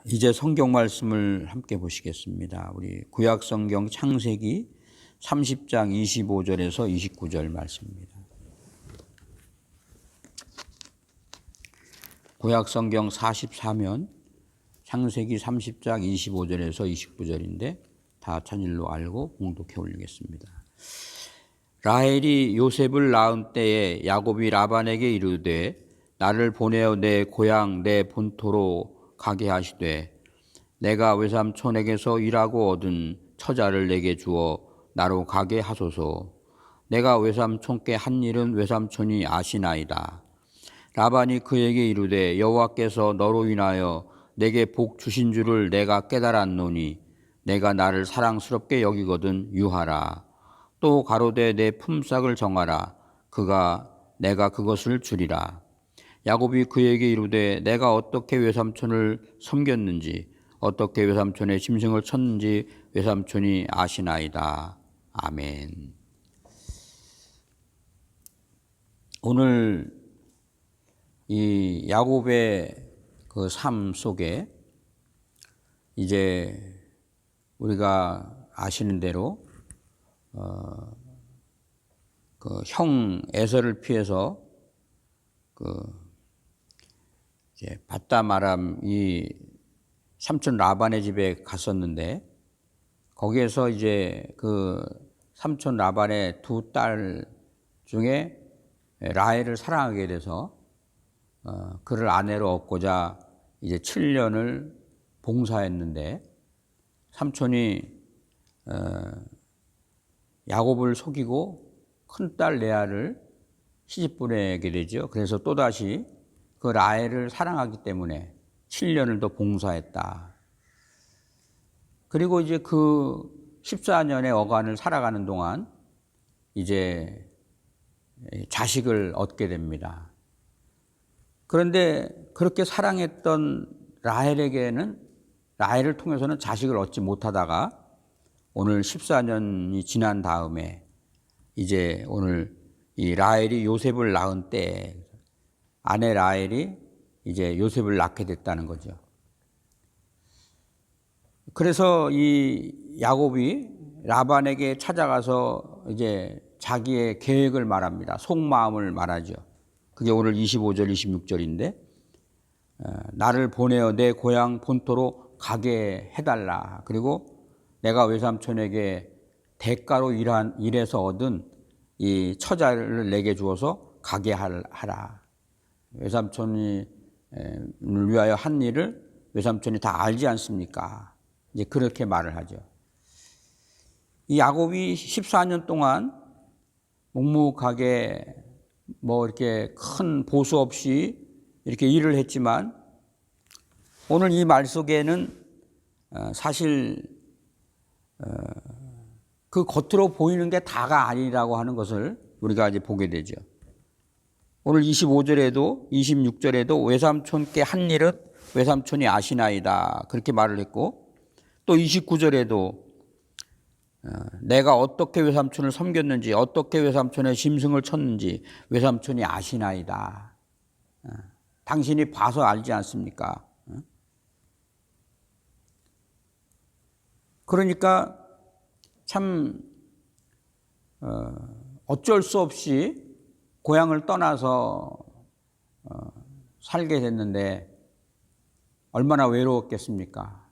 이제 성경 말씀을 함께 보시겠습니다. 우리 구약 성경 창세기 30장 25절에서 29절 말씀입니다. 구약 성경 44면 창세기 30장 25절에서 29절인데 다 찬일로 알고 봉독해 올리겠습니다. 라헬이 요셉을 낳은 때에 야곱이 라반에게 이르되 나를 보내어 내 고향 내 본토로 가게 하시되 내가 외삼촌에게서 일하고 얻은 처자를 내게 주어 나로 가게 하소서. 내가 외삼촌께 한 일은 외삼촌이 아시나이다. 라반이 그에게 이르되 여호와께서 너로 인하여 내게 복 주신 줄을 내가 깨달았노니 내가 나를 사랑스럽게 여기거든 유하라. 또 가로되 내 품삯을 정하라. 내가 그것을 주리라. 야곱이 그에게 이르되 내가 어떻게 외삼촌을 섬겼는지 어떻게 외삼촌의 짐승을 쳤는지 외삼촌이 아시나이다. 아멘. 오늘 이 야곱의 그 삶 속에 이제 우리가 아시는 대로 그 형 에서를 피해서 이제 바담 아람 이 삼촌 라반의 집에 갔었는데 거기에서 이제 그 삼촌 라반의 두 딸 중에 라헬을 사랑하게 돼서 그를 아내로 얻고자 이제 7년을 봉사했는데 삼촌이 야곱을 속이고 큰딸 레아를 시집 보내게 되죠. 그래서 또다시 그 라헬을 사랑하기 때문에 7년을 더 봉사했다. 그리고 이제 그 14년의 어간을 살아가는 동안 이제 자식을 얻게 됩니다. 그런데 그렇게 사랑했던 라헬에게는 라헬을 통해서는 자식을 얻지 못하다가 오늘 14년이 지난 다음에 이제 오늘 이 라헬이 요셉을 낳은 때 아내 라헬이 이제 요셉을 낳게 됐다는 거죠. 그래서 이 야곱이 라반에게 찾아가서 이제 자기의 계획을 말합니다. 속마음을 말하죠. 그게 오늘 25절, 26절인데 나를 보내어 내 고향 본토로 가게 해달라. 그리고 내가 외삼촌에게 대가로 일해서 얻은 이 처자를 내게 주어서 가게 하라. 외삼촌을 위하여 한 일을 외삼촌이 다 알지 않습니까? 이제 그렇게 말을 하죠. 이 야곱이 14년 동안 묵묵하게 뭐 이렇게 큰 보수 없이 이렇게 일을 했지만 오늘 이 말 속에는 사실 그 겉으로 보이는 게 다가 아니라고 하는 것을 우리가 이제 보게 되죠. 오늘 25절에도 26절에도 외삼촌께 한 일은 외삼촌이 아시나이다. 그렇게 말을 했고 또 29절에도 내가 어떻게 외삼촌을 섬겼는지 어떻게 외삼촌의 짐승을 쳤는지 외삼촌이 아시나이다. 당신이 봐서 알지 않습니까? 그러니까 참 어쩔 수 없이 고향을 떠나서 살게 됐는데 얼마나 외로웠겠습니까?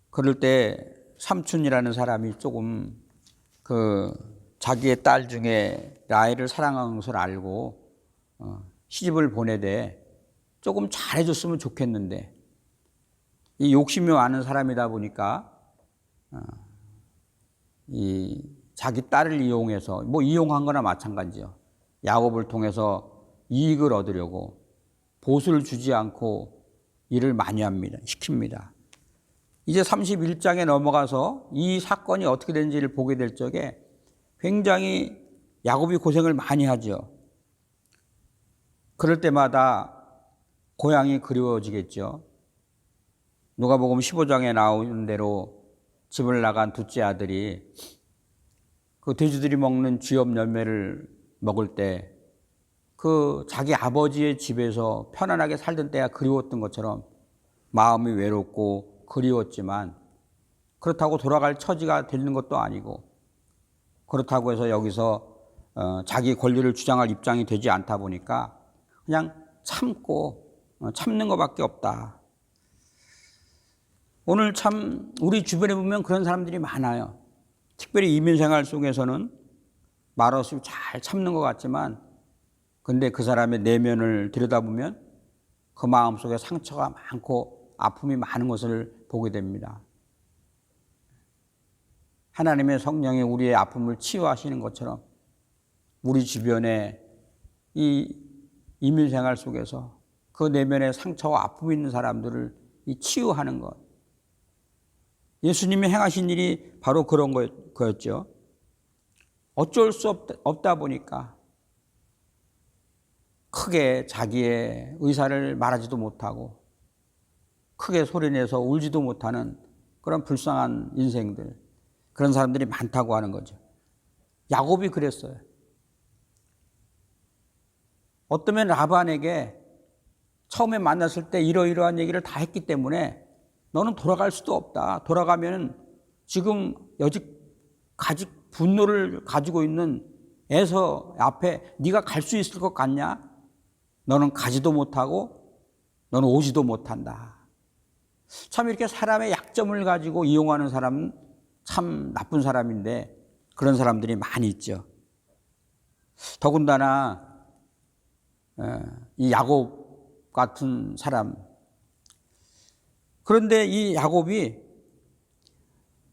그럴 때 삼촌이라는 사람이 조금 그 자기의 딸 중에 라헬을 사랑하는 것을 알고 시집을 보내되 조금 잘해줬으면 좋겠는데 이 욕심이 많은 사람이다 보니까 이 자기 딸을 이용해서 뭐 이용한 거나 마찬가지죠. 야곱을 통해서 이익을 얻으려고 보수를 주지 않고 일을 많이 합니다. 시킵니다. 이제 31장에 넘어가서 이 사건이 어떻게 된지를 보게 될 적에 굉장히 야곱이 고생을 많이 하죠. 그럴 때마다 고향이 그리워지겠죠. 누가복음 15장에 나오는 대로 집을 나간 둘째 아들이 그 돼지들이 먹는 쥐업 열매를 먹을 때 그 자기 아버지의 집에서 편안하게 살던 때가 그리웠던 것처럼 마음이 외롭고 그리웠지만 그렇다고 돌아갈 처지가 되는 것도 아니고 그렇다고 해서 여기서 자기 권리를 주장할 입장이 되지 않다 보니까 그냥 참고 참는 것밖에 없다. 오늘 참 우리 주변에 보면 그런 사람들이 많아요. 특별히 이민생활 속에서는 말없이 잘 참는 것 같지만 근데 그 사람의 내면을 들여다보면 그 마음속에 상처가 많고 아픔이 많은 것을 보게 됩니다. 하나님의 성령이 우리의 아픔을 치유하시는 것처럼 우리 주변에 이 이민생활 속에서 그 내면에 상처와 아픔이 있는 사람들을 치유하는 것. 예수님이 행하신 일이 바로 그런 거였죠. 어쩔 수 없다 보니까 크게 자기의 의사를 말하지도 못하고 크게 소리내서 울지도 못하는 그런 불쌍한 인생들, 그런 사람들이 많다고 하는 거죠. 야곱이 그랬어요. 어쩌면 라반에게 처음에 만났을 때 이러이러한 얘기를 다 했기 때문에 너는 돌아갈 수도 없다. 돌아가면 지금 여지까지 분노를 가지고 있는 에서 앞에 네가 갈 수 있을 것 같냐? 너는 가지도 못하고 너는 오지도 못한다. 참 이렇게 사람의 약점을 가지고 이용하는 사람은 참 나쁜 사람인데 그런 사람들이 많이 있죠. 더군다나 이 야곱 같은 사람. 그런데 이 야곱이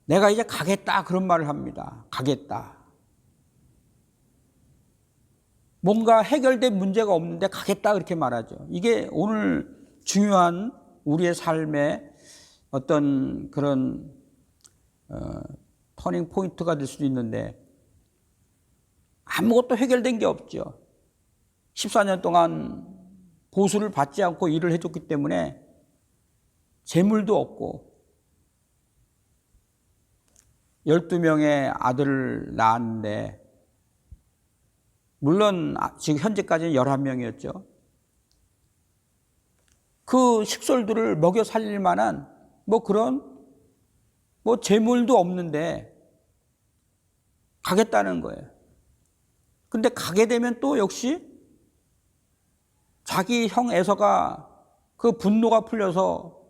내가 이제 가겠다 그런 말을 합니다. 가겠다. 뭔가 해결된 문제가 없는데 가겠다 그렇게 말하죠. 이게 오늘 중요한 우리의 삶의 어떤 그런 터닝 포인트가 될 수도 있는데 아무것도 해결된 게 없죠. 14년 동안 보수를 받지 않고 일을 해줬기 때문에 재물도 없고 12명의 아들을 낳았는데 물론 지금 현재까지는 11명이었죠. 그 식솔들을 먹여 살릴 만한 그런 재물도 없는데 가겠다는 거예요. 근데 가게 되면 또 역시 자기 형 에서가 그 분노가 풀려서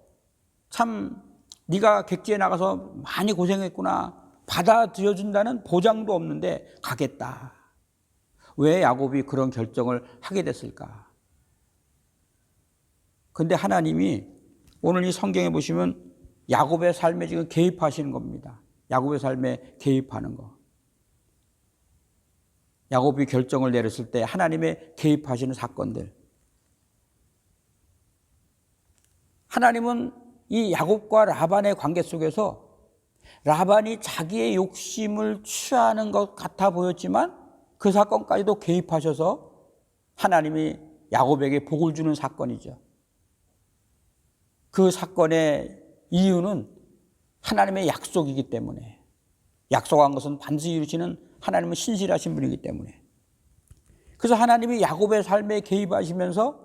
참 네가 객지에 나가서 많이 고생했구나 받아들여준다는 보장도 없는데 가겠다. 왜 야곱이 그런 결정을 하게 됐을까? 근데 하나님이 오늘 이 성경에 보시면 야곱의 삶에 지금 개입하시는 겁니다. 야곱의 삶에 개입하는 거. 야곱이 결정을 내렸을 때 하나님의 개입하시는 사건들. 하나님은 이 야곱과 라반의 관계 속에서 라반이 자기의 욕심을 취하는 것 같아 보였지만 그 사건까지도 개입하셔서 하나님이 야곱에게 복을 주는 사건이죠. 그 사건의 이유는 하나님의 약속이기 때문에 약속한 것은 반드시 이루시는 하나님은 신실하신 분이기 때문에 그래서 하나님이 야곱의 삶에 개입하시면서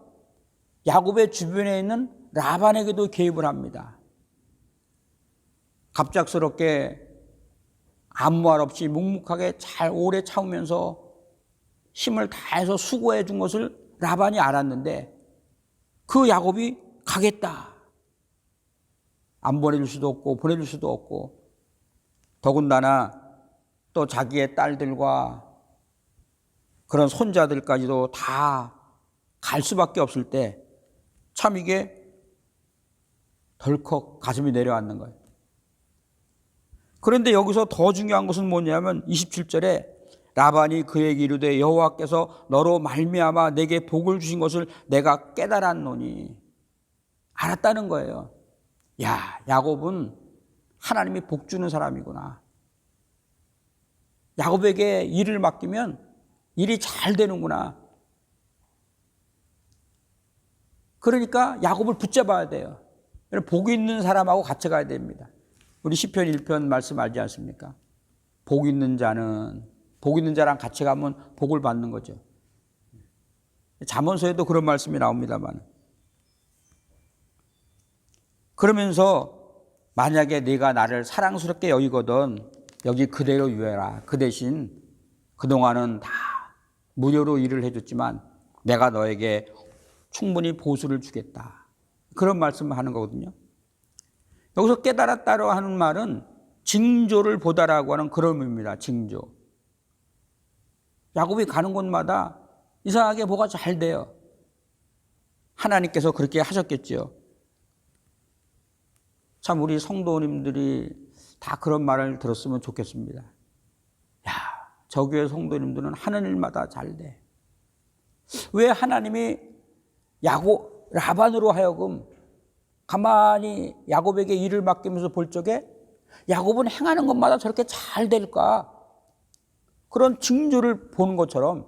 야곱의 주변에 있는 라반에게도 개입을 합니다. 갑작스럽게 아무 말 없이 묵묵하게 잘 오래 참으면서 힘을 다해서 수고해 준 것을 라반이 알았는데 그 야곱이 가겠다. 안 보내줄 수도 없고 보내줄 수도 없고 더군다나 또 자기의 딸들과 그런 손자들까지도 다 갈 수밖에 없을 때 참 이게 덜컥 가슴이 내려앉는 거예요. 그런데 여기서 더 중요한 것은 뭐냐면 27절에 라반이 그에게 이르되 여호와께서 너로 말미암아 내게 복을 주신 것을 내가 깨달았노니 알았다는 거예요. 야, 야곱은 하나님이 복 주는 사람이구나. 야곱에게 일을 맡기면 일이 잘 되는구나. 그러니까 야곱을 붙잡아야 돼요. 복 있는 사람하고 같이 가야 됩니다. 우리 시편 1편 말씀 알지 않습니까? 복 있는 자랑 같이 가면 복을 받는 거죠. 잠언서에도 그런 말씀이 나옵니다만 그러면서 만약에 네가 나를 사랑스럽게 여기거든 여기 그대로 유해라. 그 대신 그동안은 다 무료로 일을 해줬지만 내가 너에게 충분히 보수를 주겠다. 그런 말씀을 하는 거거든요. 여기서 깨달았다고 하는 말은 징조를 보다라고 하는 그런 의미입니다. 징조. 야곱이 가는 곳마다 이상하게 뭐가 잘 돼요. 하나님께서 그렇게 하셨겠죠. 참 우리 성도님들이 다 그런 말을 들었으면 좋겠습니다. 야, 저 교회 성도님들은 하는 일마다 잘 돼. 왜 하나님이 라반으로 하여금 가만히 야곱에게 일을 맡기면서 볼 적에 야곱은 행하는 것마다 저렇게 잘 될까? 그런 징조를 보는 것처럼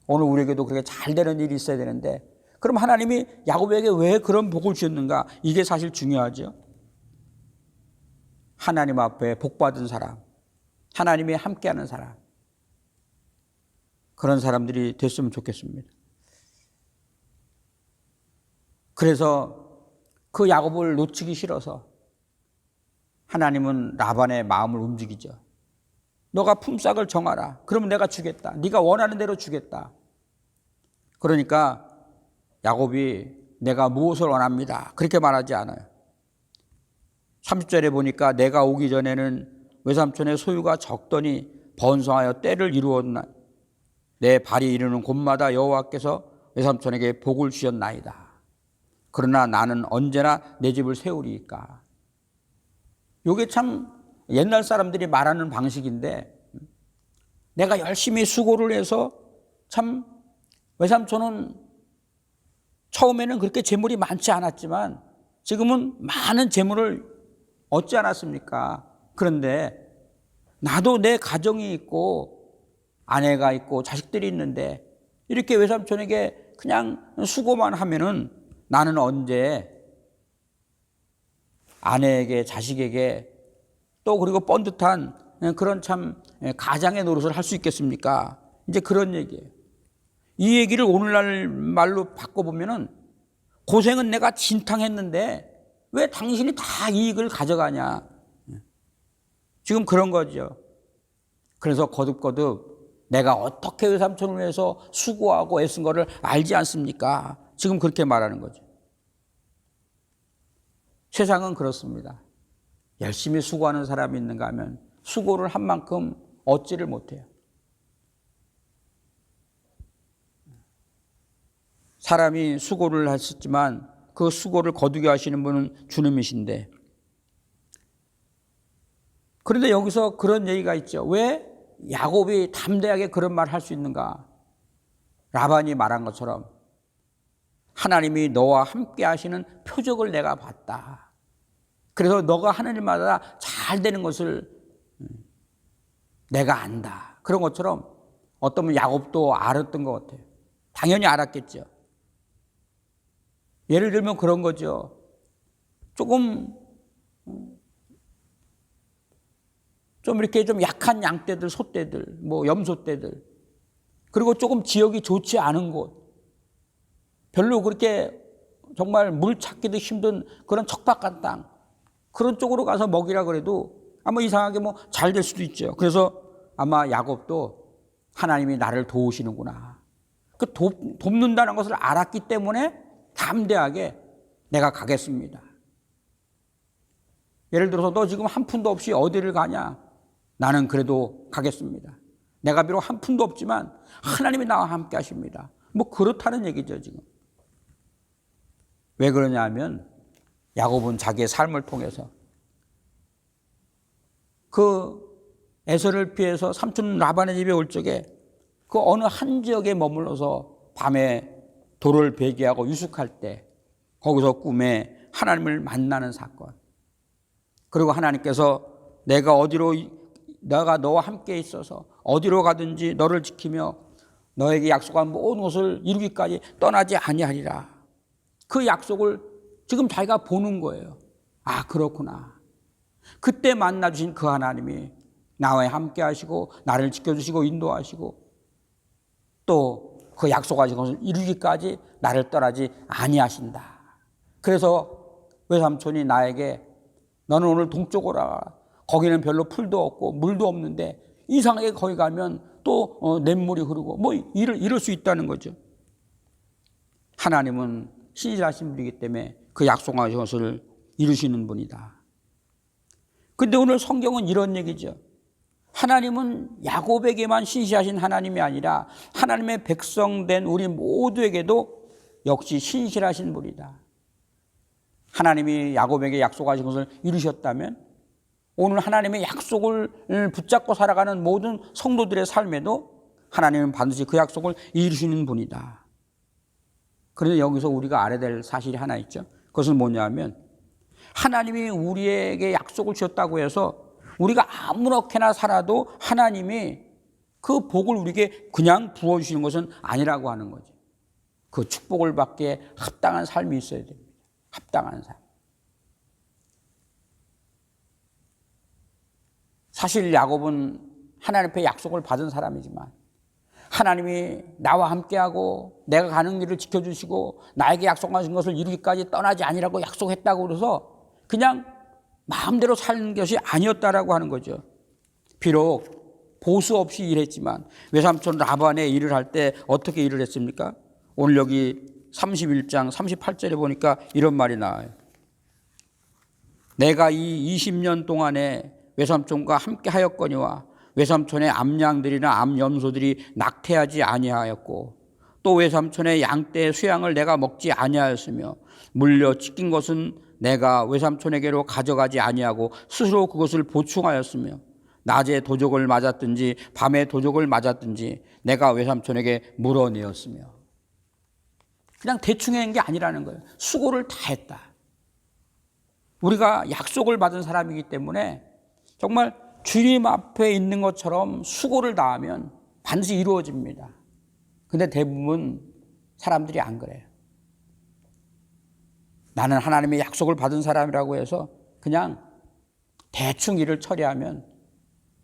오늘 우리에게도 그렇게 잘 되는 일이 있어야 되는데 그럼 하나님이 야곱에게 왜 그런 복을 주셨는가? 이게 사실 중요하죠. 하나님 앞에 복받은 사람, 하나님이 함께하는 사람, 그런 사람들이 됐으면 좋겠습니다. 그래서 그 야곱을 놓치기 싫어서 하나님은 라반의 마음을 움직이죠. 너가 품삯을 정하라. 그러면 내가 주겠다. 네가 원하는 대로 주겠다. 그러니까 야곱이 내가 무엇을 원합니다. 그렇게 말하지 않아요. 30절에 보니까 내가 오기 전에는 외삼촌의 소유가 적더니 번성하여 때를 이루었나. 내 발이 이르는 곳마다 여호와께서 외삼촌에게 복을 주셨나이다. 그러나 나는 언제나 내 집을 세우리이까. 이게 참 옛날 사람들이 말하는 방식인데 내가 열심히 수고를 해서 참 외삼촌은 처음에는 그렇게 재물이 많지 않았지만 지금은 많은 재물을 얻지 않았습니까? 그런데 나도 내 가정이 있고 아내가 있고 자식들이 있는데 이렇게 외삼촌에게 그냥 수고만 하면은 나는 언제 아내에게 자식에게 또 그리고 번듯한 그런 참 가장의 노릇을 할 수 있겠습니까? 이제 그런 얘기예요. 이 얘기를 오늘날 말로 바꿔보면은 고생은 내가 진탕했는데 왜 당신이 다 이익을 가져가냐. 지금 그런 거죠. 그래서 거듭거듭 내가 어떻게 외삼촌을 위해서 수고하고 애쓴 거를 알지 않습니까? 지금 그렇게 말하는 거죠. 세상은 그렇습니다. 열심히 수고하는 사람이 있는가 하면 수고를 한 만큼 얻지를 못해요. 사람이 수고를 하셨지만 그 수고를 거두게 하시는 분은 주님이신데 그런데 여기서 그런 얘기가 있죠. 왜 야곱이 담대하게 그런 말을 할 수 있는가? 라반이 말한 것처럼 하나님이 너와 함께 하시는 표적을 내가 봤다. 그래서 너가 하는 일마다 잘 되는 것을 내가 안다. 그런 것처럼 어떤 야곱도 알았던 것 같아요. 당연히 알았겠죠. 예를 들면 그런 거죠. 조금 좀 이렇게 좀 약한 양떼들, 소떼들, 뭐 염소떼들, 그리고 조금 지역이 좋지 않은 곳, 별로 그렇게 정말 물 찾기도 힘든 그런 척박한 땅, 그런 쪽으로 가서 먹이라 그래도 아마 이상하게 뭐 잘 될 수도 있죠. 그래서 아마 야곱도 하나님이 나를 도우시는구나. 그 돕는다는 것을 알았기 때문에 담대하게 내가 가겠습니다. 예를 들어서 너 지금 한 푼도 없이 어디를 가냐? 나는 그래도 가겠습니다. 내가 비록 한 푼도 없지만 하나님이 나와 함께 하십니다. 뭐 그렇다는 얘기죠 지금. 왜 그러냐 하면 야곱은 자기의 삶을 통해서 그 에서를 피해서 삼촌 라반의 집에 올 적에 그 어느 한 지역에 머물러서 밤에 돌을 베개하고 유숙할 때 거기서 꿈에 하나님을 만나는 사건, 그리고 하나님께서 내가 너와 함께 있어서 어디로 가든지 너를 지키며 너에게 약속한 모든 것을 이루기까지 떠나지 아니하리라. 그 약속을 지금 자기가 보는 거예요. 아, 그렇구나. 그때 만나주신 그 하나님이 나와 함께 하시고 나를 지켜주시고 인도하시고 또 그 약속하신 것을 이루기까지 나를 떠나지 아니하신다. 그래서 외삼촌이 나에게 너는 오늘 동쪽으로 가라. 거기는 별로 풀도 없고 물도 없는데 이상하게 거기 가면 또 냇물이 흐르고 뭐 이럴 수 있다는 거죠. 하나님은 신실하신 분이기 때문에 그 약속하신 것을 이루시는 분이다. 근데 오늘 성경은 이런 얘기죠. 하나님은 야곱에게만 신실하신 하나님이 아니라 하나님의 백성된 우리 모두에게도 역시 신실하신 분이다. 하나님이 야곱에게 약속하신 것을 이루셨다면 오늘 하나님의 약속을 붙잡고 살아가는 모든 성도들의 삶에도 하나님은 반드시 그 약속을 이루시는 분이다. 그런데 여기서 우리가 알아야 될 사실이 하나 있죠. 그것은 뭐냐면 하나님이 우리에게 약속을 주셨다고 해서 우리가 아무렇게나 살아도 하나님이 그 복을 우리에게 그냥 부어주시는 것은 아니라고 하는 거죠. 그 축복을 받기에 합당한 삶이 있어야 됩니다. 합당한 삶. 사실 야곱은 하나님 앞에 약속을 받은 사람이지만 하나님이 나와 함께하고 내가 가는 길을 지켜주시고 나에게 약속하신 것을 이루기까지 떠나지 아니라고 약속했다고 그래서 그냥 마음대로 사는 것이 아니었다라고 하는 거죠. 비록 보수 없이 일했지만 외삼촌 라반의 일을 할 때 어떻게 일을 했습니까? 오늘 여기 31장 38절에 보니까 이런 말이 나와요. 내가 이 20년 동안에 외삼촌과 함께 하였거니와 외삼촌의 암양들이나 암염소들이 낙태하지 아니하였고 또 외삼촌의 양떼의 수양을 내가 먹지 아니하였으며 물려 찢긴 것은 내가 외삼촌에게로 가져가지 아니하고 스스로 그것을 보충하였으며 낮에 도적을 맞았든지 밤에 도적을 맞았든지 내가 외삼촌에게 물어내었으며 그냥 대충 한 게 아니라는 거예요. 수고를 다 했다. 우리가 약속을 받은 사람이기 때문에 정말 주님 앞에 있는 것처럼 수고를 다하면 반드시 이루어집니다. 근데 대부분 사람들이 안 그래요. 나는 하나님의 약속을 받은 사람이라고 해서 그냥 대충 일을 처리하면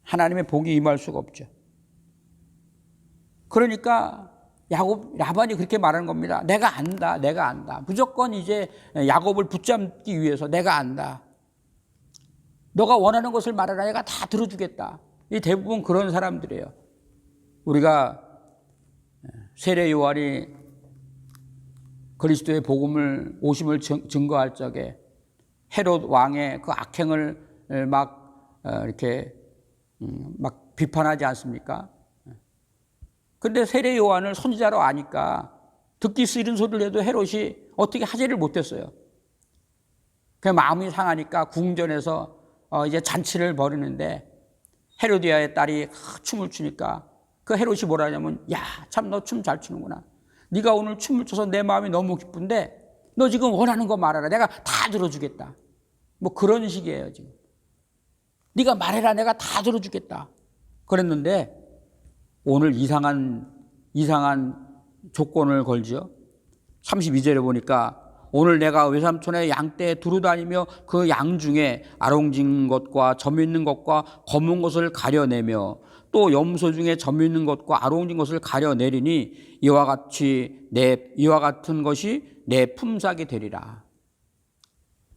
하나님의 복이 임할 수가 없죠. 그러니까 라반이 그렇게 말하는 겁니다. 내가 안다, 내가 안다. 무조건 이제 야곱을 붙잡기 위해서 내가 안다. 너가 원하는 것을 말하라. 내가 다 들어주겠다. 이 대부분 그런 사람들이에요. 우리가 세례 요한이 그리스도의 복음을 오심을 증거할 적에 헤롯 왕의 그 악행을 막 이렇게 막 비판하지 않습니까? 근데 세례 요한을 선지자로 아니까 듣기 싫은 소리를 해도 헤롯이 어떻게 하지를 못했어요. 그 마음이 상하니까 궁전에서 이제 잔치를 벌이는데 헤로디아의 딸이 춤을 추니까 그 헤롯이 뭐라 하냐면 야, 참 너 춤 잘 추는구나. 네가 오늘 춤을 춰서 내 마음이 너무 기쁜데 너 지금 원하는 거 말하라. 내가 다 들어주겠다. 뭐 그런 식이에요 지금. 네가 말해라. 내가 다 들어주겠다. 그랬는데 오늘 이상한 조건을 걸죠. 32절에 보니까 오늘 내가 외삼촌의 양떼에 두루다니며 그 양 중에 아롱진 것과 점 있는 것과 검은 것을 가려내며 또 염소 중에 점 있는 것과 아롱진 것을 가려내리니 이와 같은 것이 내 품삯이 되리라.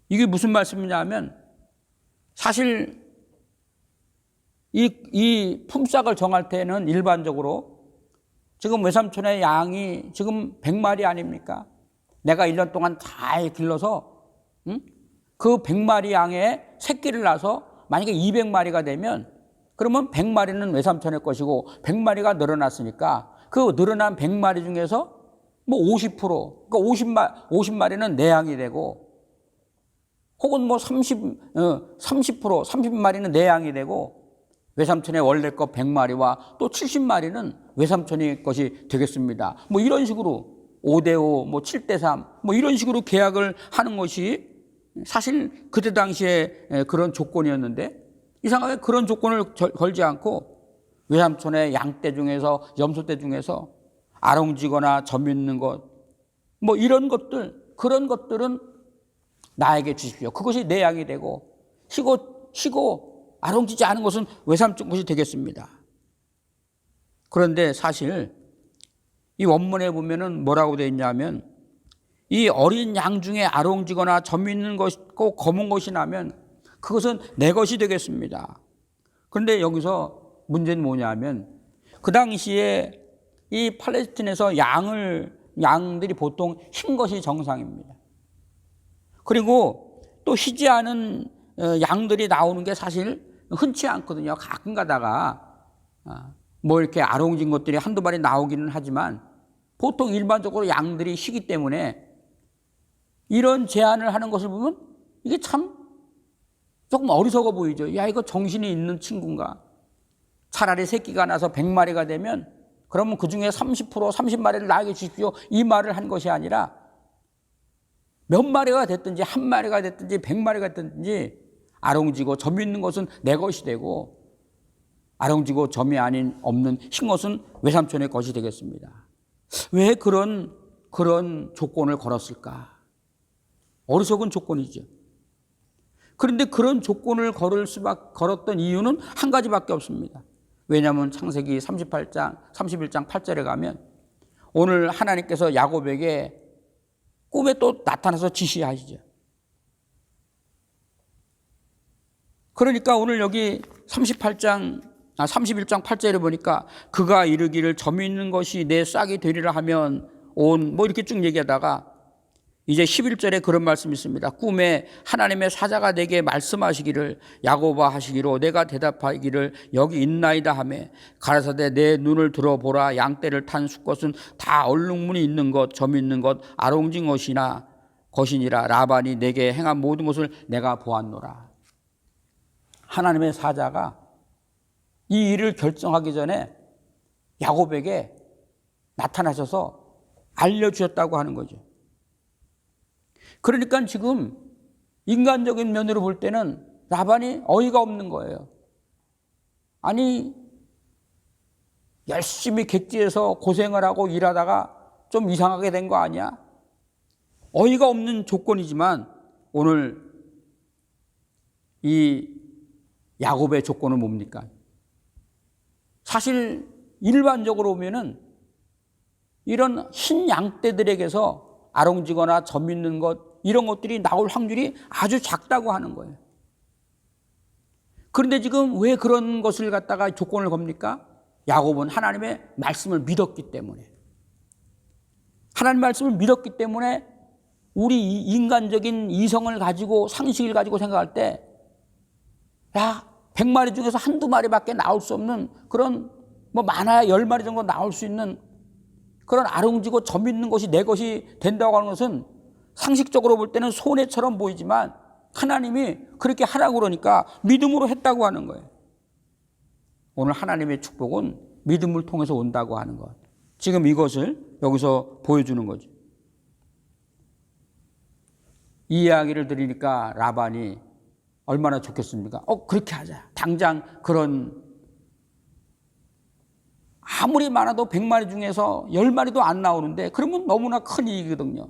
이게 무슨 말씀이냐면 사실 이 품삯을 정할 때는 일반적으로 지금 외삼촌의 양이 지금 100마리 아닙니까? 내가 1년 동안 잘 길러서 그 100마리 양의 새끼를 낳아서 만약에 200마리가 되면 그러면 100마리는 외삼촌의 것이고 100마리가 늘어났으니까 그 늘어난 100마리 중에서 뭐 50%, 그러니까 50마리는 내 양이 되고 혹은 뭐 30마리는 내 양이 되고 외삼촌의 원래 것 100마리와 또 70마리는 외삼촌의 것이 되겠습니다. 뭐 이런 식으로 5대5, 뭐 7대3, 뭐 이런 식으로 계약을 하는 것이 사실 그때 당시에 그런 조건이었는데 이상하게 그런 조건을 걸지 않고 외삼촌의 양떼 중에서 염소떼 중에서 아롱지거나 점 있는 것, 뭐 이런 것들, 그런 것들은 나에게 주십시오. 그것이 내 양이 되고 희고 아롱지지 않은 것은 외삼촌 것이 되겠습니다. 그런데 사실 이 원문에 보면은 뭐라고 되어 있냐면 이 어린 양 중에 아롱지거나 점 있는 것이 꼭 검은 것이 나면 그것은 내 것이 되겠습니다. 그런데 여기서 문제는 뭐냐면 그 당시에 이 팔레스틴에서 양들이 보통 흰 것이 정상입니다. 그리고 또 희지 않은 양들이 나오는 게 사실 흔치 않거든요. 가끔 가다가 뭐 이렇게 아롱진 것들이 한두 마리 나오기는 하지만 보통 일반적으로 양들이 희기 때문에 이런 제안을 하는 것을 보면 이게 참 조금 어리석어 보이죠. 야, 이거 정신이 있는 친구인가? 차라리 새끼가 나서 100마리가 되면 그러면 그중에 30%, 30마리를 나에게 주십시오. 이 말을 한 것이 아니라 몇 마리가 됐든지 한 마리가 됐든지 100마리가 됐든지 아롱지고 점이 있는 것은 내 것이 되고 아롱지고 점이 없는 흰 것은 외삼촌의 것이 되겠습니다. 왜 그런 조건을 걸었을까? 어리석은 조건이죠. 그런데 그런 조건을 걸었던 이유는 한 가지밖에 없습니다. 왜냐하면 창세기 31장 8절에 가면 오늘 하나님께서 야곱에게 꿈에 또 나타나서 지시하시죠. 그러니까 오늘 여기 31장 8절에 보니까 그가 이르기를 점 있는 것이 내 싹이 되리라 하면 뭐 이렇게 쭉 얘기하다가 이제 11절에 그런 말씀이 있습니다. 꿈에 하나님의 사자가 내게 말씀하시기를 야곱아 하시기로 내가 대답하기를 여기 있나이다 하매 가라사대 내 눈을 들어보라 양떼를 탄 수것은 다 얼룩무늬 있는 것 점 있는 것 아롱진 것이니라 라반이 내게 행한 모든 것을 내가 보았노라. 하나님의 사자가 이 일을 결정하기 전에 야곱에게 나타나셔서 알려주셨다고 하는 거죠. 그러니까 지금 인간적인 면으로 볼 때는 라반이 어이가 없는 거예요. 아니, 열심히 객지에서 고생을 하고 일하다가 좀 이상하게 된 거 아니야? 어이가 없는 조건이지만 오늘 이 야곱의 조건은 뭡니까? 사실 일반적으로 보면은 이런 흰 양떼들에게서 아롱지거나 점 있는 것 이런 것들이 나올 확률이 아주 작다고 하는 거예요. 그런데 지금 왜 그런 것을 갖다가 조건을 겁니까? 야곱은 하나님의 말씀을 믿었기 때문에. 하나님의 말씀을 믿었기 때문에 우리 인간적인 이성을 가지고 상식을 가지고 생각할 때 야, 100마리 중에서 한두 마리밖에 나올 수 없는 그런 뭐 많아야 10마리 정도 나올 수 있는 그런 아롱지고 점 있는 것이 내 것이 된다고 하는 것은 상식적으로 볼 때는 손해처럼 보이지만 하나님이 그렇게 하라고 그러니까 믿음으로 했다고 하는 거예요. 오늘 하나님의 축복은 믿음을 통해서 온다고 하는 것. 지금 이것을 여기서 보여주는 거죠. 이 이야기를 들으니까 라반이 얼마나 좋겠습니까? 그렇게 하자. 당장 그런 아무리 많아도 100마리 중에서 10마리도 안 나오는데 그러면 너무나 큰 이익이거든요.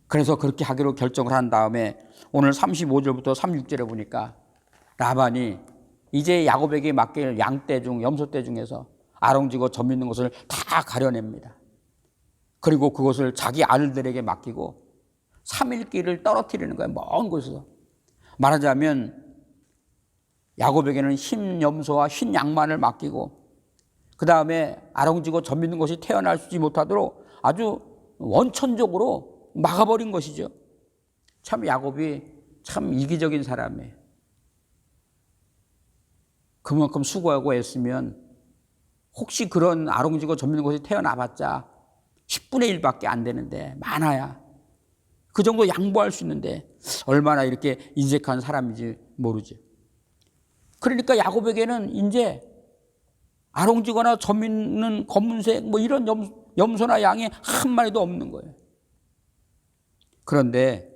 그래서 그렇게 하기로 결정을 한 다음에 오늘 35절부터 36절에 보니까 라반이 이제 야곱에게 맡길 양떼 중 염소떼 중에서 아롱지고 점 있는 것을 다 가려냅니다. 그리고 그것을 자기 아들들에게 맡기고 3일 길을 떨어뜨리는 거예요. 먼 곳에서. 말하자면 야곱에게는 흰 염소와 흰 양만을 맡기고 그 다음에 아롱지고 점 있는 것이 태어나지 못하도록 아주 원천적으로 막아버린 것이죠. 참 야곱이 참 이기적인 사람이에요. 그만큼 수고하고 애쓰면 혹시 그런 아롱지고 점 있는 것이 태어나봤자 10분의 1밖에 안 되는데 많아야 그 정도 양보할 수 있는데 얼마나 이렇게 인색한 사람인지 모르죠. 그러니까 야곱에게는 이제 아롱지거나 점 있는 검은색 뭐 이런 염소나 양이 한 마리도 없는 거예요. 그런데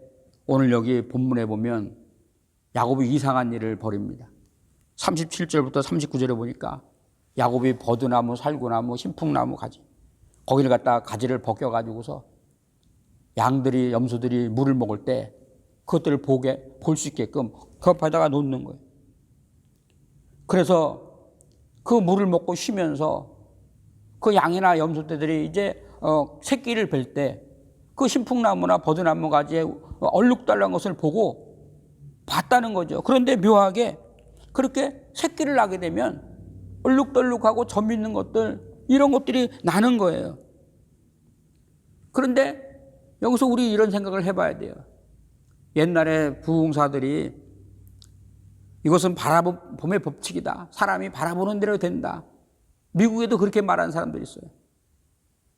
오늘 여기 본문에 보면 야곱이 이상한 일을 벌입니다. 37절부터 39절에 보니까 야곱이 버드나무, 살구나무, 신풍나무 가지 거기를 갖다가 가지를 벗겨가지고서 양들이 염소들이 물을 먹을 때 그것들을 볼 수 있게끔 그 앞에다가 놓는 거예요. 그래서 그 물을 먹고 쉬면서 그 양이나 염소떼들이 이제 새끼를 뵐 때 그 신풍나무나 버드나무 가지에 얼룩덜룩한 것을 보고 봤다는 거죠. 그런데 묘하게 그렇게 새끼를 낳게 되면 얼룩덜룩하고 점 있는 것들, 이런 것들이 나는 거예요. 그런데 여기서 우리 이런 생각을 해봐야 돼요. 옛날에 부흥사들이 이것은 바라봄의 법칙이다. 사람이 바라보는 대로 된다. 미국에도 그렇게 말하는 사람들이 있어요.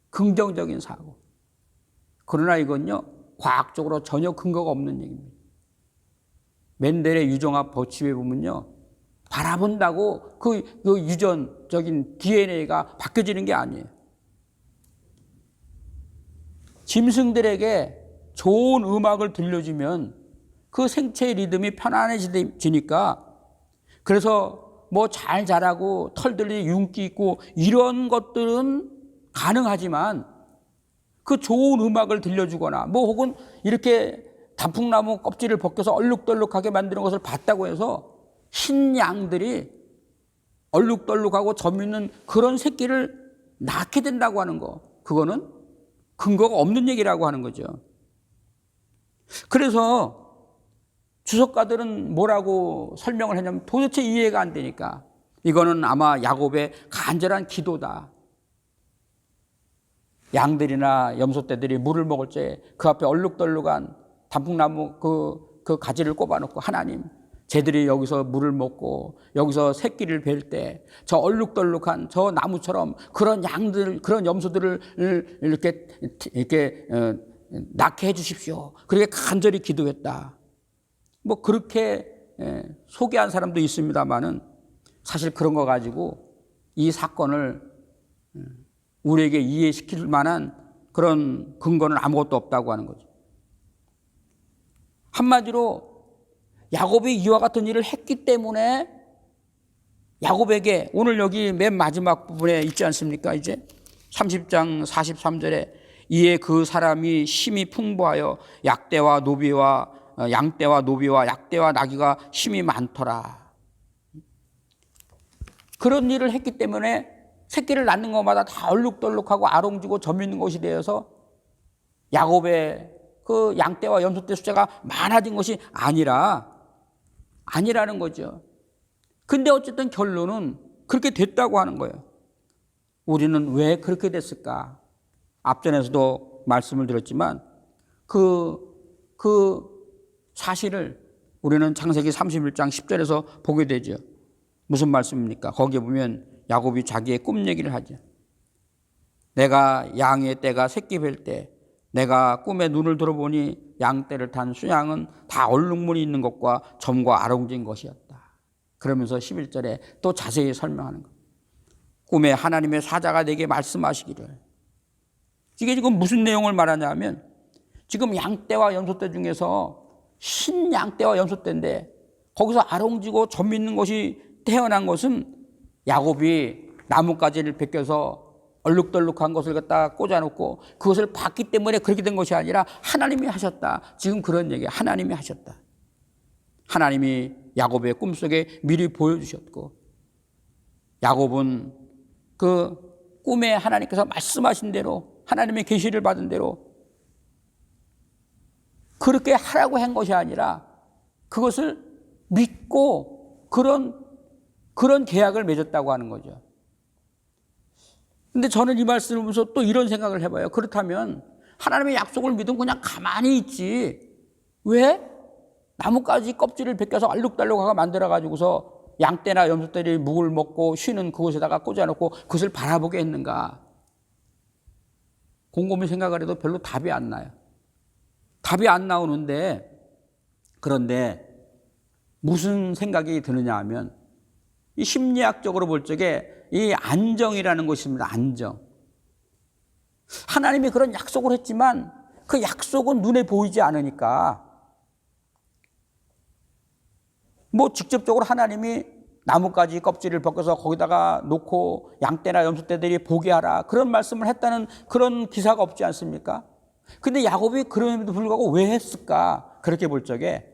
긍정적인 사고. 그러나 이건요, 과학적으로 전혀 근거가 없는 얘기입니다. 맨델의 유전학 법칙에 보면요, 바라본다고 그 유전적인 DNA가 바뀌어지는 게 아니에요. 짐승들에게 좋은 음악을 들려주면 그 생체의 리듬이 편안해지니까, 그래서 뭐 잘 자라고 털들이 윤기 있고 이런 것들은 가능하지만 그 좋은 음악을 들려주거나 뭐 혹은 이렇게 단풍나무 껍질을 벗겨서 얼룩덜룩하게 만드는 것을 봤다고 해서 흰 양들이 얼룩덜룩하고 점 있는 그런 새끼를 낳게 된다고 하는 거, 그거는 근거가 없는 얘기라고 하는 거죠. 그래서 주석가들은 뭐라고 설명을 했냐면 도대체 이해가 안 되니까 이거는 아마 야곱의 간절한 기도다. 양들이나 염소떼들이 물을 먹을 때 그 앞에 얼룩덜룩한 단풍나무 그 가지를 꼽아놓고, 하나님, 쟤들이 여기서 물을 먹고 여기서 새끼를 뵐 때 저 얼룩덜룩한 저 나무처럼 그런 양들, 그런 염소들을 이렇게 낳게 해주십시오. 그렇게 간절히 기도했다. 뭐 그렇게 소개한 사람도 있습니다만은 사실 그런 거 가지고 이 사건을 우리에게 이해시킬 만한 그런 근거는 아무것도 없다고 하는 거죠. 한마디로 야곱이 이와 같은 일을 했기 때문에 야곱에게 오늘 여기 맨 마지막 부분에 있지 않습니까? 이제 30장 43절에 이에 그 사람이 심히 풍부하여 양떼와 노비와 약대와 나귀가 심히 많더라. 그런 일을 했기 때문에 새끼를 낳는 것마다 다 얼룩덜룩하고 아롱지고 점 있는 것이 되어서 야곱의 그 양떼와 염소떼 숫자가 많아진 것이 아니라는 거죠. 근데 어쨌든 결론은 그렇게 됐다고 하는 거예요. 우리는 왜 그렇게 됐을까? 앞전에서도 말씀을 드렸지만 그 사실을 우리는 창세기 31장 10절에서 보게 되죠. 무슨 말씀입니까? 거기에 보면 야곱이 자기의 꿈 얘기를 하죠. 내가 양의 떼가 새끼 뵐 때 내가 꿈에 눈을 들어보니 양떼를 탄 수양은 다 얼룩무늬 있는 것과 점과 아롱진 것이었다. 그러면서 11절에 또 자세히 설명하는 것. 꿈에 하나님의 사자가 내게 말씀하시기를. 이게 지금 무슨 내용을 말하냐면 지금 양떼와 염소떼 중에서 흰 양떼와 염소떼인데 거기서 아롱지고 점 있는 것이 태어난 것은 야곱이 나뭇가지를 벗겨서 얼룩덜룩한 것을 갖다 꽂아놓고 그것을 봤기 때문에 그렇게 된 것이 아니라 하나님이 하셨다. 지금 그런 얘기예요. 하나님이 하셨다. 하나님이 야곱의 꿈속에 미리 보여주셨고 야곱은 그 꿈에 하나님께서 말씀하신 대로 하나님의 계시를 받은 대로 그렇게 하라고 한 것이 아니라 그것을 믿고 그런 계약을 맺었다고 하는 거죠. 근데 저는 이 말씀을 보면서 또 이런 생각을 해봐요. 그렇다면 하나님의 약속을 믿으면 그냥 가만히 있지. 왜? 나뭇가지 껍질을 벗겨서 알룩달룩하게 만들어가지고서 양떼나 염소떼들이 묵을 먹고 쉬는 그곳에다가 꽂아놓고 그것을 바라보게 했는가? 곰곰이 생각을 해도 별로 답이 안 나요. 답이 안 나오는데 그런데 무슨 생각이 드느냐 하면 이 심리학적으로 볼 적에 이 안정이라는 것입니다. 안정. 하나님이 그런 약속을 했지만 그 약속은 눈에 보이지 않으니까 뭐 직접적으로 하나님이 나뭇가지 껍질을 벗겨서 거기다가 놓고 양떼나 염소떼들이 보게 하라 그런 말씀을 했다는 그런 기사가 없지 않습니까? 근데 야곱이 그럼에도 불구하고 왜 했을까? 그렇게 볼 적에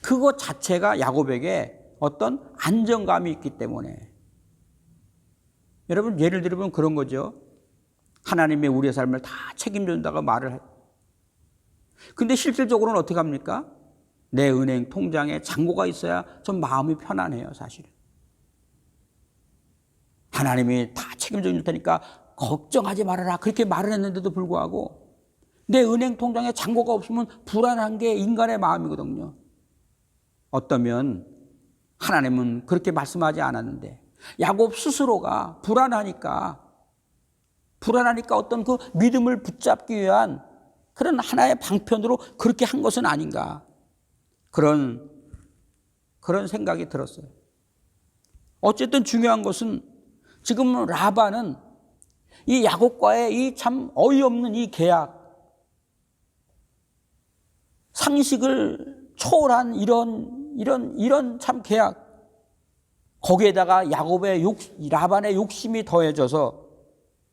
그것 자체가 야곱에게 어떤 안정감이 있기 때문에 여러분 예를 들면 그런 거죠. 하나님이 우리의 삶을 다 책임진다고 말을 해요. 근데 실질적으로는 어떻게 합니까? 내 은행 통장에 잔고가 있어야 좀 마음이 편안해요, 사실은. 하나님이 다 책임져 줄 테니까 걱정하지 말아라, 그렇게 말을 했는데도 불구하고 내 은행 통장에 잔고가 없으면 불안한 게 인간의 마음이거든요. 어떠면 하나님은 그렇게 말씀하지 않았는데 야곱 스스로가 불안하니까 어떤 그 믿음을 붙잡기 위한 그런 하나의 방편으로 그렇게 한 것은 아닌가, 그런 생각이 들었어요. 어쨌든 중요한 것은 지금 라반은 이 야곱과의 이 참 어이없는 이 계약, 상식을 초월한 이런 참 계약, 거기에다가 라반의 욕심이 더해져서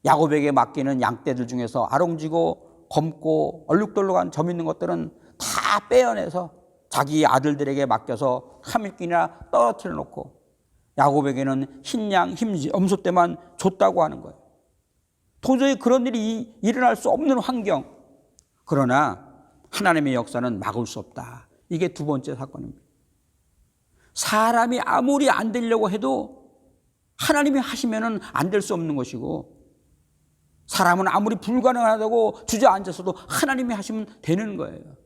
야곱에게 맡기는 양떼들 중에서 아롱지고 검고 얼룩덜룩한 점 있는 것들은 다 빼어내서 자기 아들들에게 맡겨서 3일끼나 떨어뜨려 놓고 야곱에게는 흰 양, 흰 염소떼만 줬다고 하는 거예요. 도저히 그런 일이 일어날 수 없는 환경. 그러나 하나님의 역사는 막을 수 없다. 이게 두 번째 사건입니다. 사람이 아무리 안 되려고 해도 하나님이 하시면은 안 될 수 없는 것이고, 사람은 아무리 불가능하다고 주저앉아서도 하나님이 하시면 되는 거예요.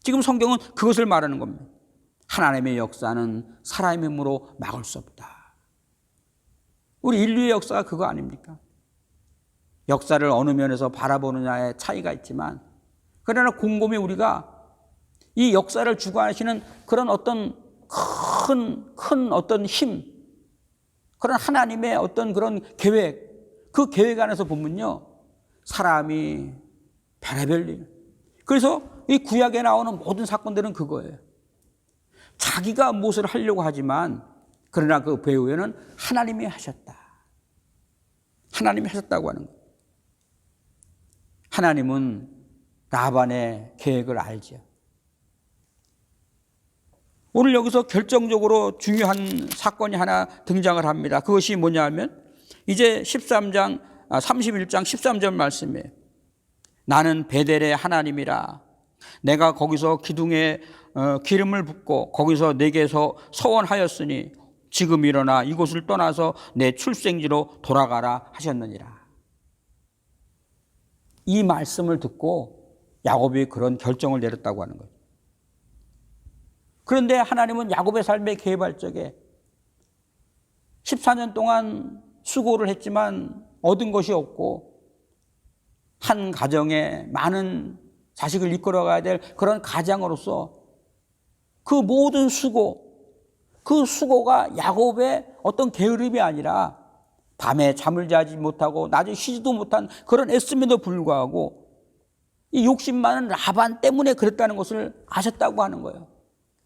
지금 성경은 그것을 말하는 겁니다. 하나님의 역사는 사람의 힘으로 막을 수 없다. 우리 인류의 역사가 그거 아닙니까? 역사를 어느 면에서 바라보느냐의 차이가 있지만, 그러나 곰곰이 우리가 이 역사를 주관하시는 그런 어떤 큰 어떤 힘, 그런 하나님의 어떤 그런 계획, 그 계획 안에서 보면요, 사람이 별의별 일. 그래서 이 구약에 나오는 모든 사건들은 그거예요. 자기가 무엇을 하려고 하지만 그러나 그 배후에는 하나님이 하셨다. 하나님이 하셨다고 하는 거예요. 하나님은 라반의 계획을 알죠. 오늘 여기서 결정적으로 중요한 사건이 하나 등장을 합니다. 그것이 뭐냐 하면 이제 31장 13절 말씀이에요. 나는 베델의 하나님이라. 내가 거기서 기둥에 기름을 붓고 거기서 내게서 서원하였으니 지금 일어나 이곳을 떠나서 내 출생지로 돌아가라 하셨느니라. 이 말씀을 듣고 야곱이 그런 결정을 내렸다고 하는 거예요. 그런데 하나님은 야곱의 삶의 개발적에 14년 동안 수고를 했지만 얻은 것이 없고, 한 가정에 많은 자식을 이끌어가야 될 그런 가장으로서 그 모든 그 수고가 야곱의 어떤 게으름이 아니라 밤에 잠을 자지 못하고 낮에 쉬지도 못한 그런 애씀에도 불구하고 이 욕심 많은 라반 때문에 그랬다는 것을 아셨다고 하는 거예요.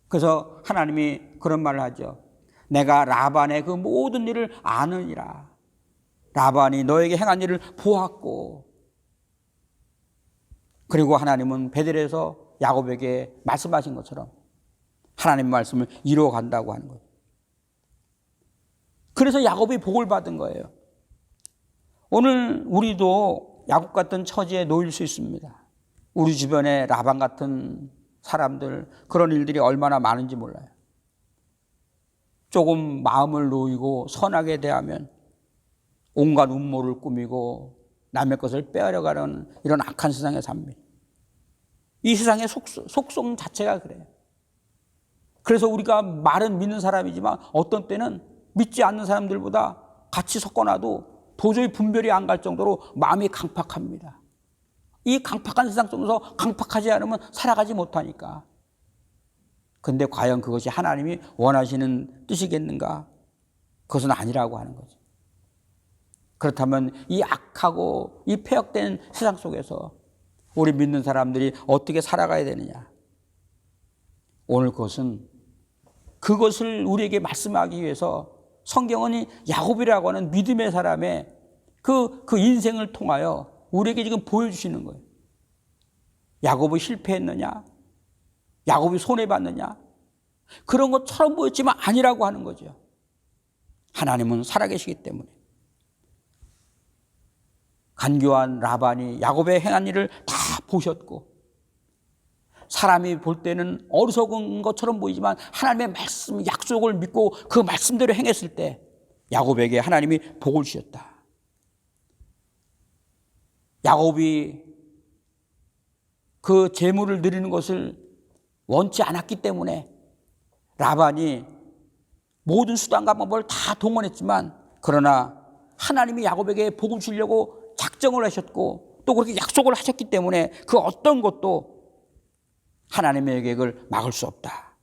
그래서 하나님이 그런 말을 하죠. 내가 라반의 그 모든 일을 아느니라. 라반이 너에게 행한 일을 보았고. 그리고 하나님은 베델에서 야곱에게 말씀하신 것처럼 하나님 말씀을 이루어간다고 하는 거예요. 그래서 야곱이 복을 받은 거예요. 오늘 우리도 야곱 같은 처지에 놓일 수 있습니다. 우리 주변에 라반 같은 사람들, 그런 일들이 얼마나 많은지 몰라요. 조금 마음을 놓이고 선하게 대하면 온갖 음모를 꾸미고 남의 것을 빼앗아가는 이런 악한 세상에 삽니다. 이 세상의 속성 자체가 그래요. 그래서 우리가 말은 믿는 사람이지만 어떤 때는 믿지 않는 사람들보다 같이 섞어놔도 도저히 분별이 안 갈 정도로 마음이 강팍합니다. 이 강팍한 세상 속에서 강팍하지 않으면 살아가지 못하니까. 근데 과연 그것이 하나님이 원하시는 뜻이겠는가? 그것은 아니라고 하는 거죠. 그렇다면 이 악하고 이 폐역된 세상 속에서 우리 믿는 사람들이 어떻게 살아가야 되느냐? 오늘 그것을 우리에게 말씀하기 위해서 성경은 야곱이라고 하는 믿음의 사람의 그 인생을 통하여 우리에게 지금 보여주시는 거예요. 야곱이 실패했느냐? 야곱이 손해봤느냐? 그런 것처럼 보였지만 아니라고 하는 거죠. 하나님은 살아계시기 때문에. 간교한 라반이 야곱의 행한 일을 다 보셨고, 사람이 볼 때는 어리석은 것처럼 보이지만 하나님의 말씀, 약속을 믿고 그 말씀대로 행했을 때 야곱에게 하나님이 복을 주셨다. 야곱이 그 재물을 드리는 것을 원치 않았기 때문에 라반이 모든 수단과 방법을 다 동원했지만, 그러나 하나님이 야곱에게 복을 주려고 작정을 하셨고 또 그렇게 약속을 하셨기 때문에 그 어떤 것도 하나님의 계획을 막을 수 없다.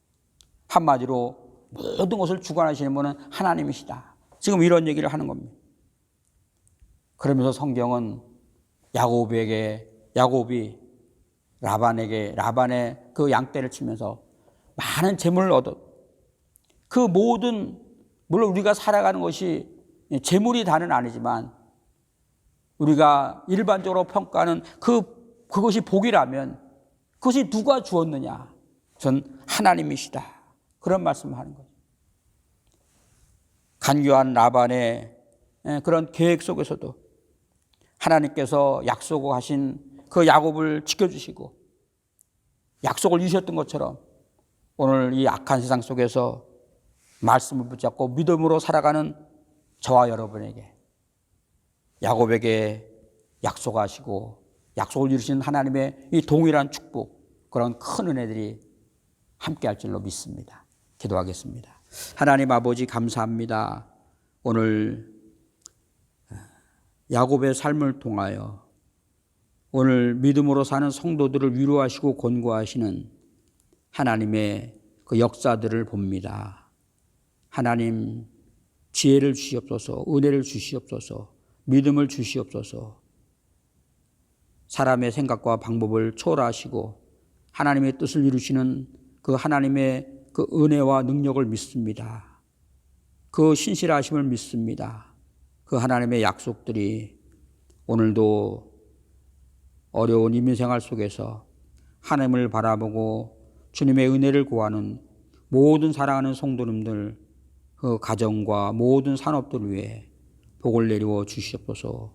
한마디로 모든 것을 주관하시는 분은 하나님이시다. 지금 이런 얘기를 하는 겁니다. 그러면서 성경은 야곱이 라반의 그 양떼를 치면서 많은 재물을 얻어, 그 모든, 물론 우리가 살아가는 것이 재물이 다는 아니지만 우리가 일반적으로 평가하는 그것이 복이라면 그것이 누가 주었느냐? 전 하나님이시다. 그런 말씀을 하는 거죠. 간교한 라반의 그런 계획 속에서도 하나님께서 약속하신 그 야곱을 지켜주시고 약속을 이루셨던 것처럼 오늘 이 악한 세상 속에서 말씀을 붙잡고 믿음으로 살아가는 저와 여러분에게 야곱에게 약속하시고 약속을 이루신 하나님의 이 동일한 축복, 그런 큰 은혜들이 함께할 줄로 믿습니다. 기도하겠습니다. 하나님 아버지 감사합니다. 오늘 야곱의 삶을 통하여 오늘 믿음으로 사는 성도들을 위로하시고 권고하시는 하나님의 그 역사들을 봅니다. 하나님, 지혜를 주시옵소서, 은혜를 주시옵소서, 믿음을 주시옵소서. 사람의 생각과 방법을 초월하시고 하나님의 뜻을 이루시는 그 하나님의 그 은혜와 능력을 믿습니다. 그 신실하심을 믿습니다. 그 하나님의 약속들이 오늘도 어려운 인민생활 속에서 하나님을 바라보고 주님의 은혜를 구하는 모든 사랑하는 성도님들, 그 가정과 모든 산업들 위해 복을 내리워 주시옵소서.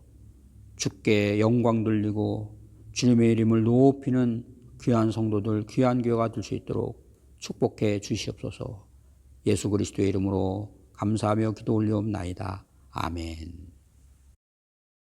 주께 영광 돌리고 주님의 이름을 높이는 귀한 성도들, 귀한 교회가 될 수 있도록 축복해 주시옵소서. 예수 그리스도의 이름으로 감사하며 기도 올리옵나이다. 아멘.